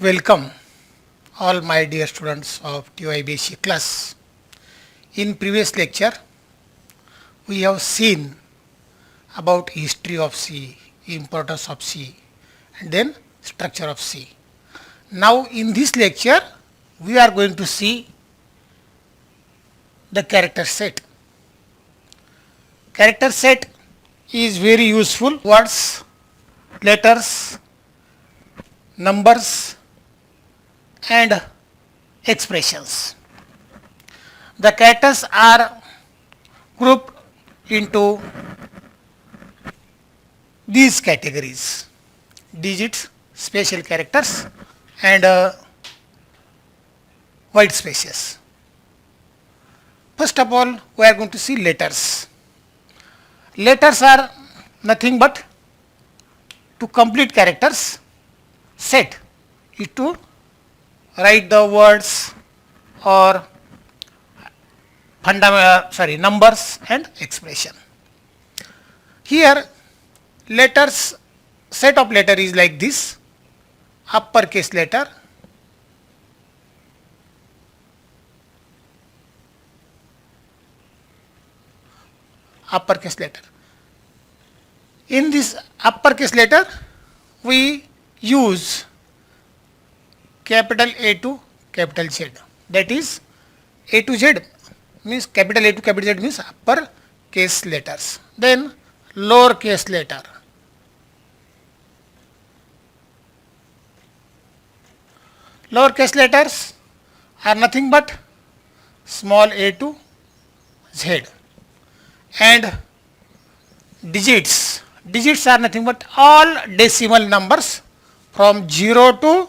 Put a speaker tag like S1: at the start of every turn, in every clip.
S1: Welcome all my dear students of TYBC class. In previous lecture, we have seen about history of C, importance of C, and then structure of C. Now in this lecture, we are going to see the character set. Character set is very useful. Words, letters, numbers, and expressions. The characters are grouped into these categories: digits, special characters, and white spaces. First of all, we are going to see letters. Letters are nothing but to complete characters set is to write the words or numbers and expression. Here letters, set of letter is like this: uppercase letter, uppercase letter. In this uppercase letter, we use capital A to capital Z. That is, A to Z means capital A to capital Z means uppercase letters. Then lowercase letter. Lowercase letters are nothing but small a to Z. And digits. Digits are nothing but all decimal numbers from 0 to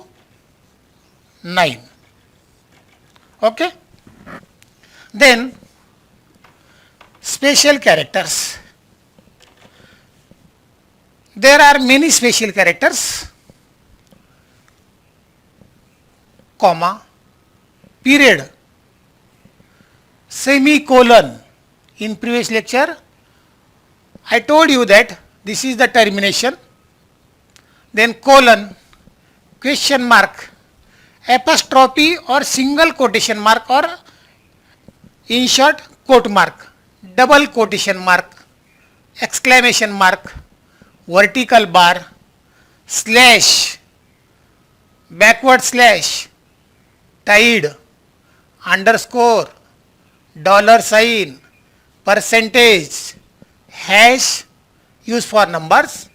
S1: 9. Okay. Then special characters. There are many special characters: comma, period, semicolon. In previous lecture, I told you that this is the termination, then colon, question mark, apostrophe or single quotation mark or in short quote mark, double quotation mark, exclamation mark, vertical bar, slash, backward slash, tide, underscore, dollar sign, percentage, hash used for numbers,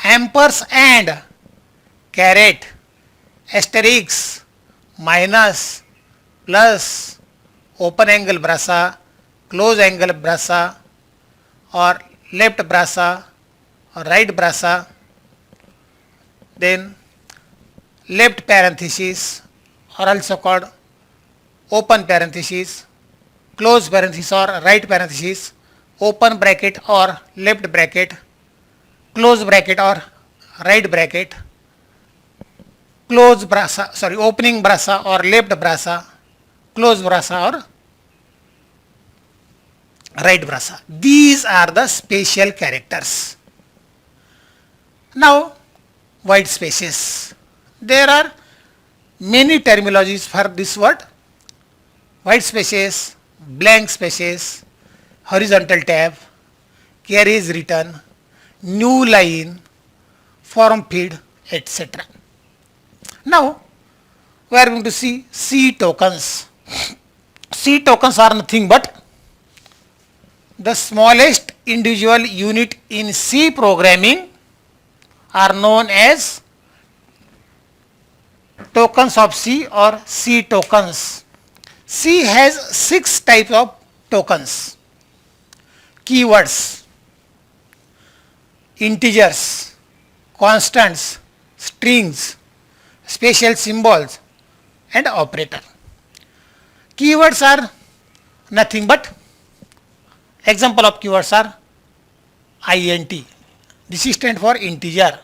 S1: ampersand, caret, asterisk, minus, plus, open angle brasa, close angle brasa, or left brasa or right brasa, then left parenthesis or also called open parenthesis, close parenthesis or right parenthesis, open bracket or left bracket, close bracket or right bracket, close brasa, opening brasa or left brasa, close brasa or right brasa. These are the special characters. Now white spaces. There are many terminologies for this word: white spaces, blank spaces, horizontal tab, carriage return, new line, form feed, etc. Now we are going to see C tokens. C tokens are nothing but the smallest individual unit in C programming are known as tokens of C or C tokens. C has 6 types of tokens: keywords, integers, constants, strings, special symbols, and operator. Keywords are nothing but, example of keywords are int. This is stand for integer.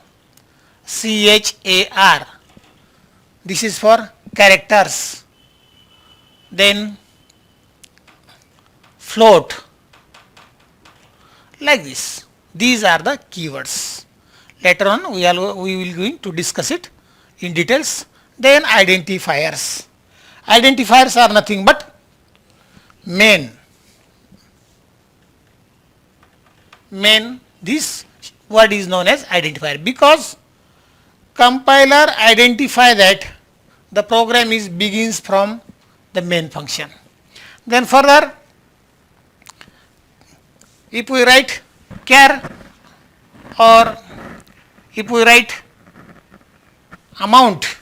S1: char. This is for characters. Then float. Like this. These are the keywords. Later on we will going to discuss it in details. Then identifiers. Identifiers are nothing but main. This word is known as identifier because compiler identify that the program is begins from the main function. Then further, if we write char or if we write amount,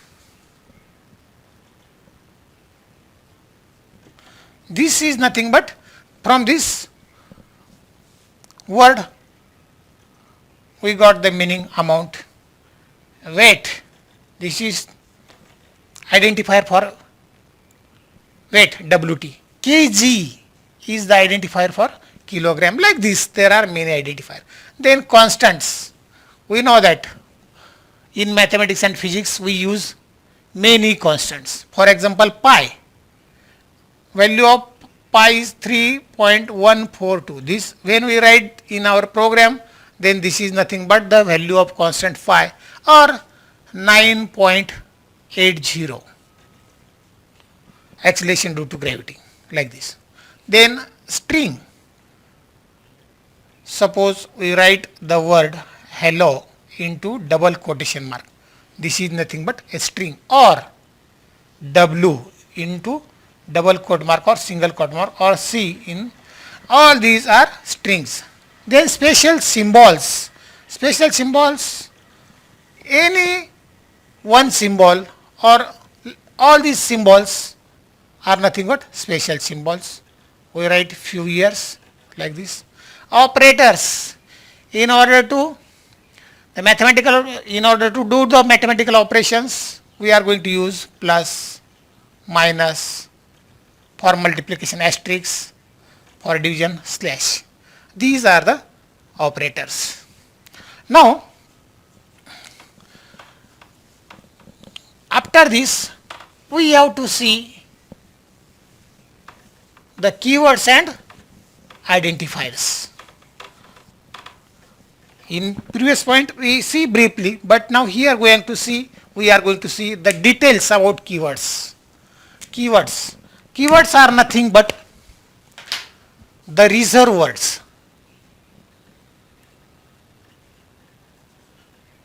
S1: this is nothing but from this word we got the meaning amount. Weight, this is identifier for weight, WT. kg is the identifier for kilogram. Like this, there are many identifiers. Then constants, we know that in mathematics and physics we use many constants. For example, pi, value of pi is 3.142. This when we write in our program, then this is nothing but the value of constant phi or 9.80 acceleration due to gravity, like this. Then string, suppose we write the word hello into double quotation mark, this is nothing but a string, or W into double quote mark or single quote mark, or C in, all these are strings. Then special symbols, any one symbol or all these symbols are nothing but special symbols. We write few years like this. Operators, in order to do the mathematical operations, we are going to use plus, minus, for multiplication asterisk, for division slash. These are the operators. Now, after this, we have to see the keywords and identifiers. In previous point we see briefly, but now here we are going to see the details about keywords. Keywords are nothing but the reserved words.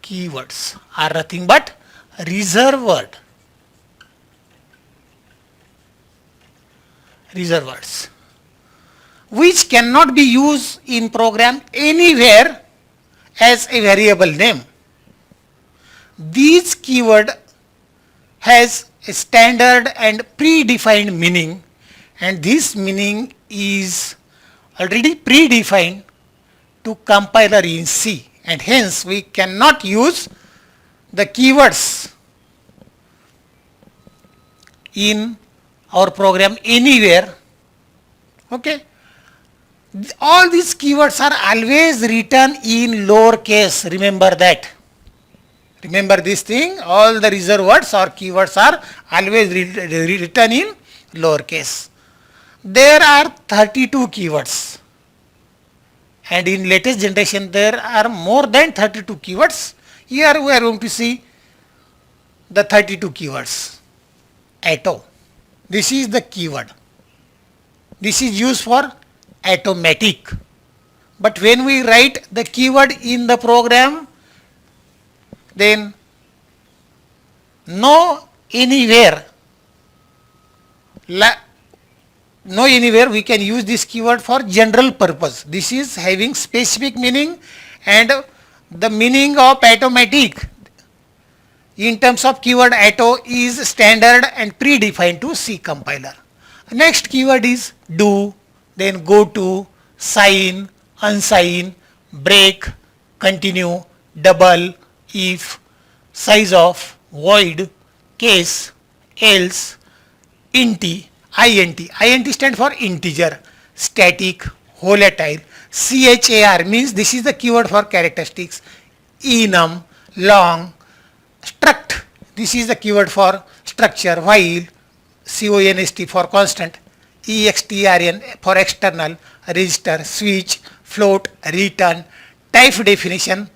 S1: Keywords are nothing but reserved words which cannot be used in program anywhere as a variable name. These keyword has a standard and predefined meaning, and this meaning is already predefined to compiler in C, and hence we cannot use the keywords in our program anywhere. Okay. All these keywords are always written in lowercase. Remember that. Remember this thing. All the reserved words or keywords are always written in lowercase. There are 32 keywords, and in latest generation there are more than 32 keywords. Here we are going to see the 32 keywords. Auto. This is the keyword. This is used for automatic. But when we write the keyword in the program, then no anywhere we can use this keyword for general purpose. This is having specific meaning, and the meaning of automatic in terms of keyword auto is standard and predefined to C compiler. Next keyword is do, then go to, sign, unsign, break, continue, double, if, size of, void, case, else, int. Int stands for integer, static, volatile. Char means this is the keyword for characteristics. Enum, long, struct, this is the keyword for structure. While, const for constant. Extrn for external. Register, switch, float, return. Type definition,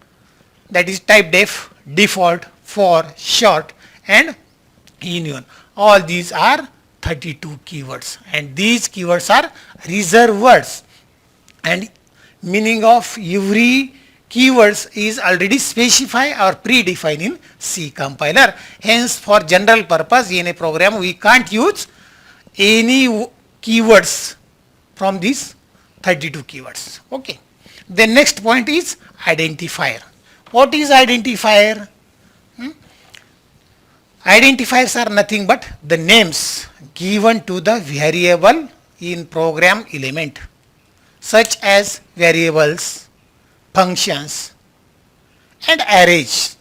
S1: that is type def, default, for, short, and union. All these are 32 keywords, and these keywords are reserved words, and meaning of every keywords is already specified or predefined in C compiler. Hence, for general purpose in a program we can't use any keywords from these 32 keywords. Okay. The next point is identifier. What is identifier? Identifiers are nothing but the names given to the variable in program element, such as variables, functions, and arrays.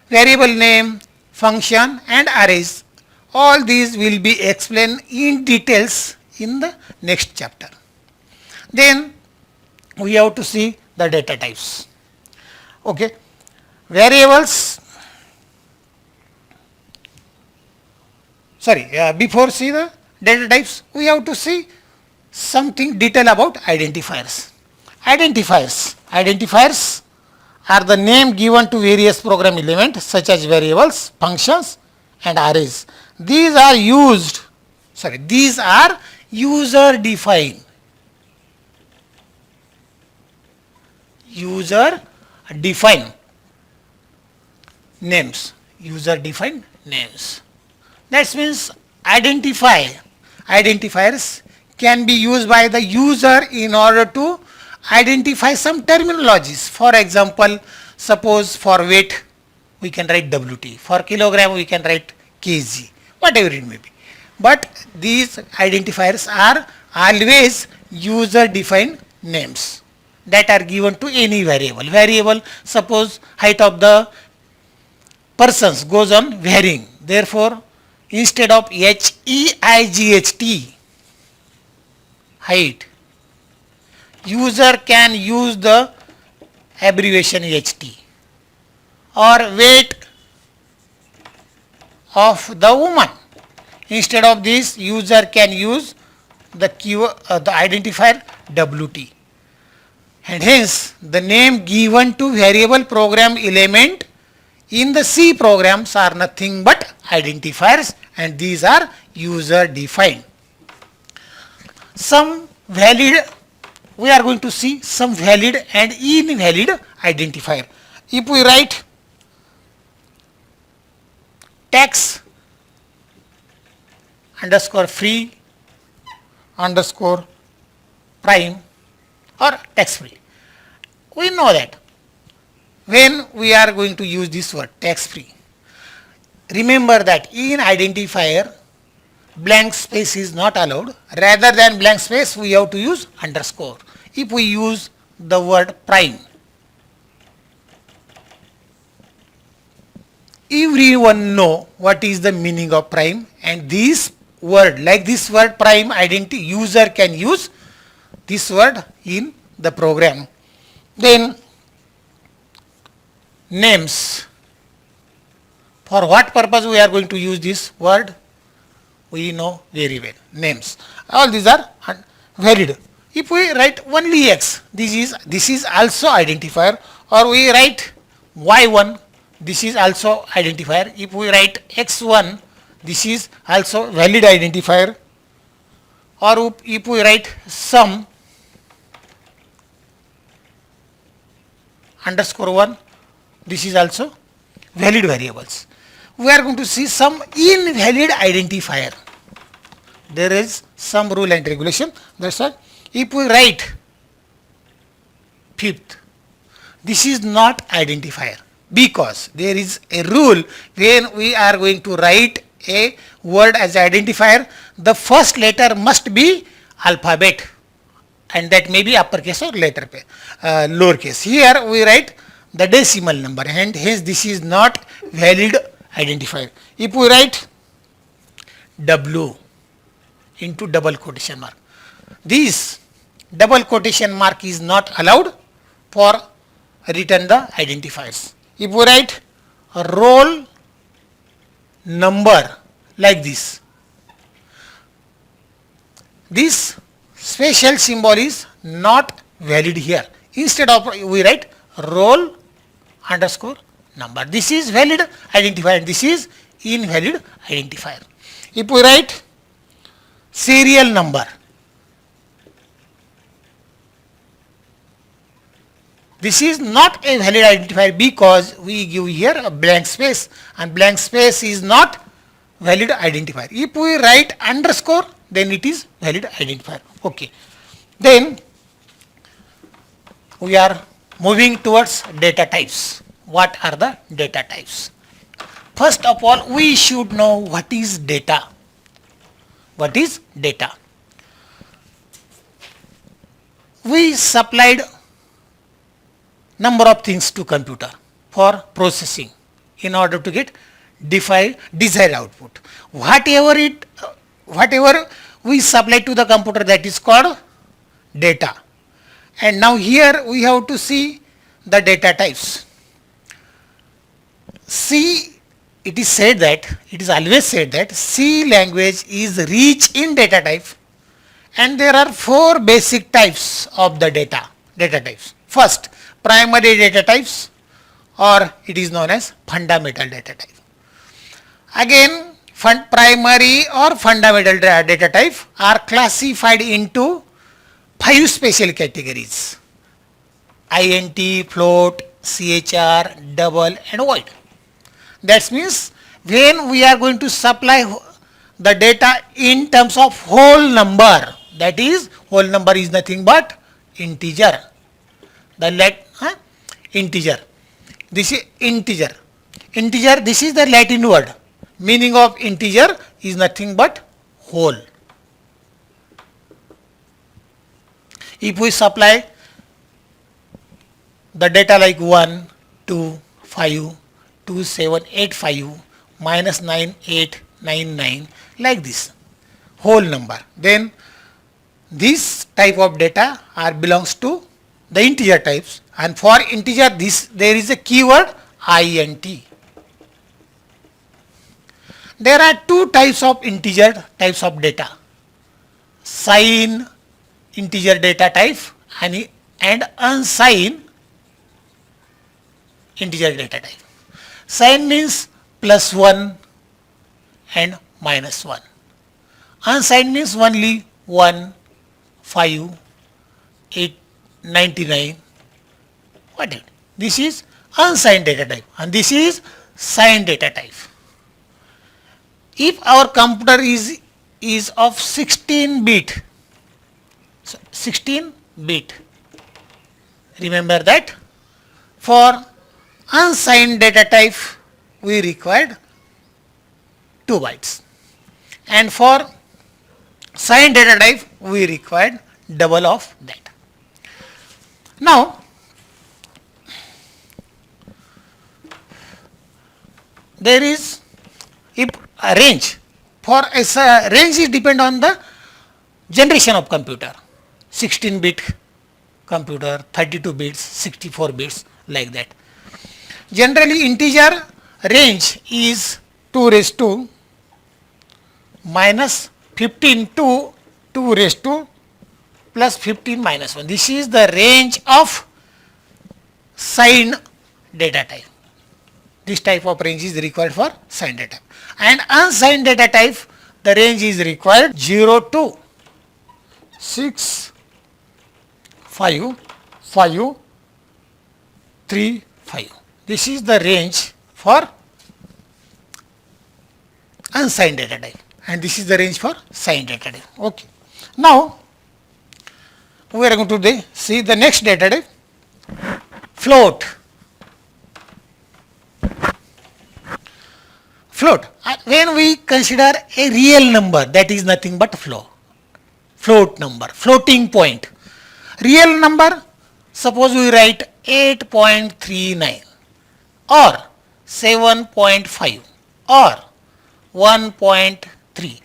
S1: Variable name, function, and arrays, all these will be explained in details in the next chapter. Then we have to see the data types. Okay, variables. Before see the data types, we have to see something detail about identifiers. Identifiers are the name given to various program elements such as variables, functions, and arrays. These are user defined. User defined names. That means identifiers can be used by the user in order to identify some terminologies. For example, suppose for weight we can write WT, for kilogram we can write kg, whatever it may be. But these identifiers are always user defined names that are given to any variable. Suppose height of the persons goes on varying, therefore instead of HEIGHT, height, user can use the abbreviation HT. Or weight of the woman, instead of this user can use the identifier WT. And hence the name given to variable program element in the C programs are nothing but identifiers, and these are user defined. We are going to see some valid and invalid identifier. If we write tax underscore free underscore prime or tax free, we know that when we are going to use this word tax free, remember that in identifier blank space is not allowed. Rather than blank space we have to use underscore. If we use the word prime, everyone know what is the meaning of prime, and this word, like this word prime, user can use this word in the program. Then names, for what purpose we are going to use this word, we know very well. Names, all these are valid. If we write only X, this is also identifier, or we write Y1, this is also identifier. If we write X1, this is also valid identifier. Or if we write sum underscore 1, this is also valid variables. We are going to see some invalid identifier. There is some rule and regulation. That's why if we write fifth, this is not identifier, because there is a rule when we are going to write a word as identifier, the first letter must be alphabet, and that may be uppercase or lowercase. Here we write the decimal number, and hence this is not valid identifier. If we write W into double quotation mark, this double quotation mark is not allowed for written the identifiers. If we write roll number like this, this special symbol is not valid here. Instead of we write roll underscore number, this is valid identifier, and this is invalid identifier. If we write serial number, this is not a valid identifier because we give here a blank space, and blank space is not valid identifier. If we write underscore, then it is valid identifier. Okay. Then we are moving towards data types. What are the data types? First of all, we should know what is data. What is data? We supplied number of things to computer for processing in order to get desired output. Whatever we supply to the computer, that is called data. And now here we have to see the data types. It is always said that C language is rich in data type, and there are 4 basic types of the data types. First, primary data types, or it is known as fundamental data type. Again, primary or fundamental data type are classified into 5 special categories: int, float, chr, double and void. That means when we are going to supply the data in terms of whole number, that is whole number is nothing but integer. Integer. This is integer. Integer, this is the Latin word. Meaning of integer is nothing but whole. If we supply the data like 1, 2, 5, 2, 7, 8, 5, minus 9, 8, 9, 9, like this, whole number, then this type of data belongs to the integer types, and for integer there is a keyword int. There are 2 types of integer types of data: signed integer data type and unsigned integer data type. Signed means +1 and -1. Unsigned means only 1, 5, 8, 99, whatever. This is unsigned data type, and this is signed data type. If our computer is of 16 bit, remember that for unsigned data type we required 2 bytes, and for signed data type we required double of that. Now there is a range. For a range is depend on the generation of computer. 16-bit computer, 32 bits, 64 bits, like that. Generally integer range is 2 raised to minus 15 to 2 raised to plus 15 minus 1. This is the range of signed data type. This type of range is required for signed data. And unsigned data type, the range is required 0 to 6, 5, 5, 3, 5. This is the range for unsigned data type, and this is the range for signed data type. Okay. Now we are going to see the next data type, float. Float. When we consider a real number, that is nothing but float number, floating point. Real number, suppose we write 8.39 or 7.5 or 1.3.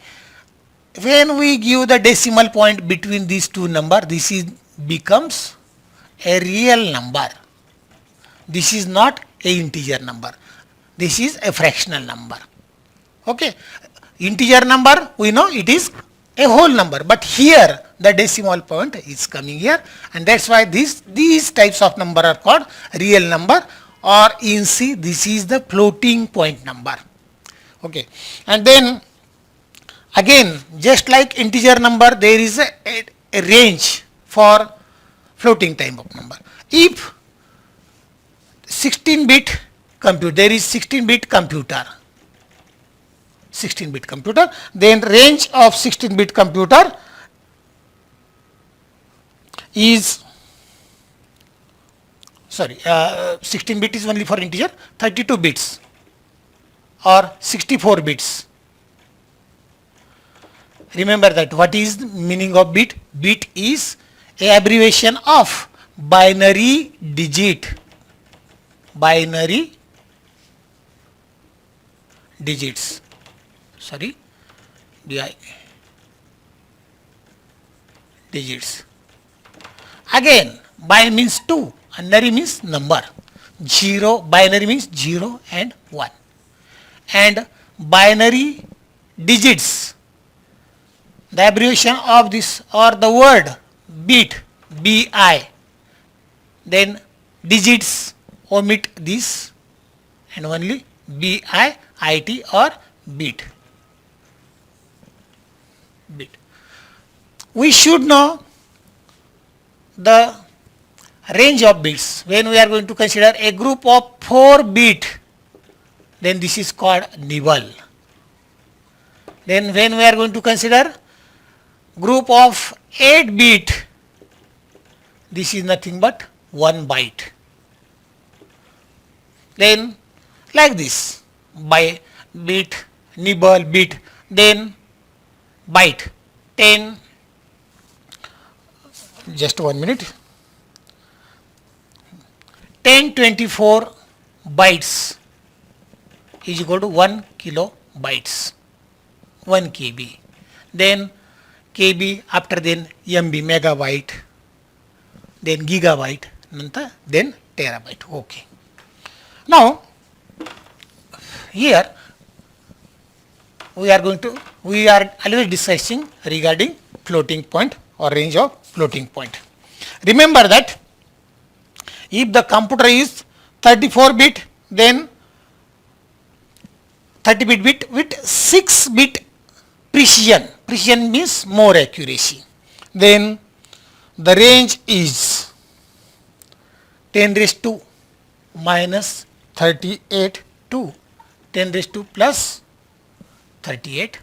S1: When we give the decimal point between these two numbers, this becomes a real number. This is not a integer number. This is a fractional number. Okay. Integer number, we know it is a whole number, but here the decimal point is coming here, and that's why these types of number are called real number, or in C this is the floating point number. Okay, and then again, just like integer number, there is a range for floating type of number. If 16-bit computer, there is 16-bit computer, 16-bit computer, then range of 16-bit computer is 16 bit is only for integer, 32 bits or 64 bits. Remember that what is the meaning of bit? Bit is a abbreviation of binary digit, binary digits, sorry, di digits. Again, binary means 2, nary means number. 0, binary means 0 and 1. And binary digits, the abbreviation of this or the word bit, bi, then digits, omit this and only bit or bit. Bit. We should know the range of bits when we are going to consider a group of 4 bit, then this is called nibble. Then when we are going to consider group of 8 bit, this is nothing but 1 byte. Then like this, by bit, nibble, bit, then byte, 10, just 1 minute, 1024 bytes is equal to 1 kilobytes, 1 KB. Then KB, after then MB, megabyte, then gigabyte, then terabyte. Okay. Now here we are always discussing regarding floating point or range of floating point. Remember that if the computer is 34 bit, then 30 bit with 6 bit precision. Precision means more accuracy. Then the range is 10 raised to minus 38 to 10 raised to plus 38,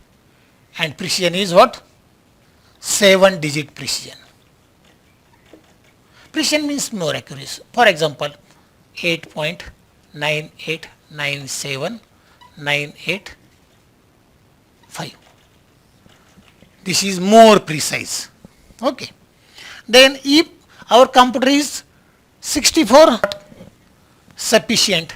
S1: and precision is what? 7 digit precision. Precision means more accuracy. For example, 8.989798.5. This is more precise. Okay. Then if our computer is 64, sufficient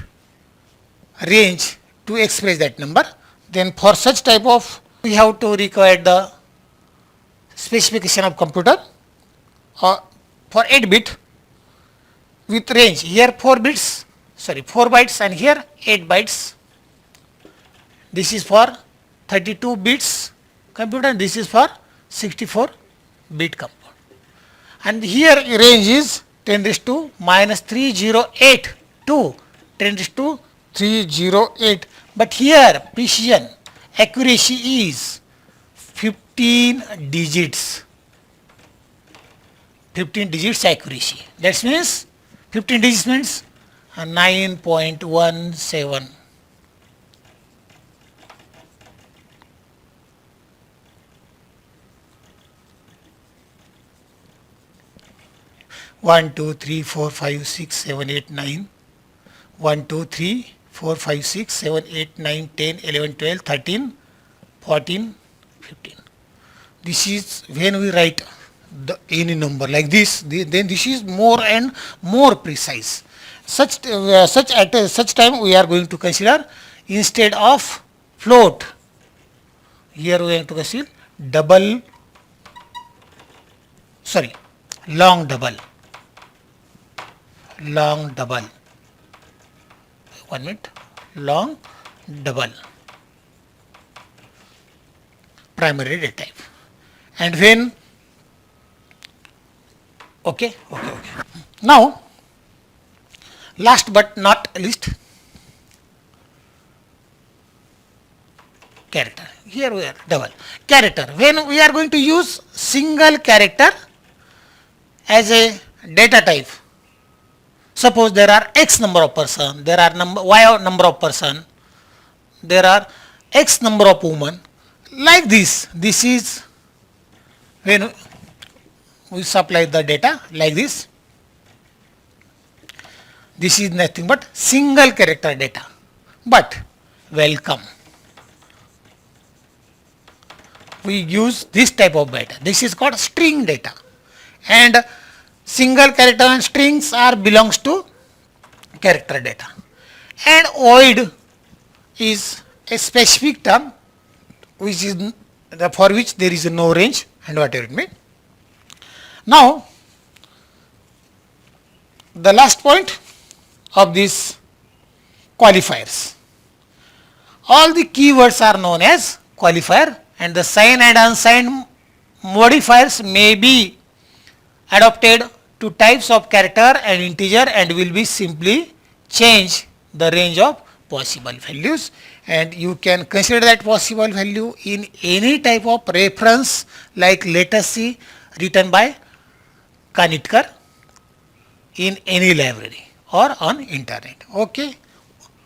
S1: range to express that number, then for such type of we have to require the specification of computer for 8 bit with range. Here 4 bytes and here 8 bytes. This is for 32 bits computer and this is for 64 bit computer. And here range is 10 raised to minus 308 to 10 raised to 308. But here precision, accuracy is 15 digits. 15 digits accuracy. That means 15 digits means 9.17. 1, 2, 3, 4, 5, 6, 7, 8, 9. 1, 2, 3, 4, 5, 6, 7, 8, 9, 10, 11, 12, 13, 14, 15. This is when we write any number like this, then this is more and more precise. Such time we are going to consider, instead of float, here we are going to consider long double. 1 minute, long double primary data type. And when okay. Now last but not least, character. Here we are double character. When we are going to use single character as a data type, suppose there are x number of person, there are y number of person, there are x number of women, like this. This is when we supply the data like this. This is nothing but single character data. But welcome, we use this type of data. This is called string data, and single character and strings are belongs to character data, and void is a specific term which is for which there is no range and whatever it may. Now the last point of these qualifiers. All the keywords are known as qualifier, and the signed and unsigned modifiers may be adopted to types of character and integer and will be simply change the range of possible values, and you can consider that possible value in any type of reference, like let us see written by Kanitkar in any library or on internet. Okay,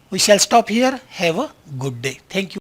S1: we shall stop here. Have a good day. Thank you.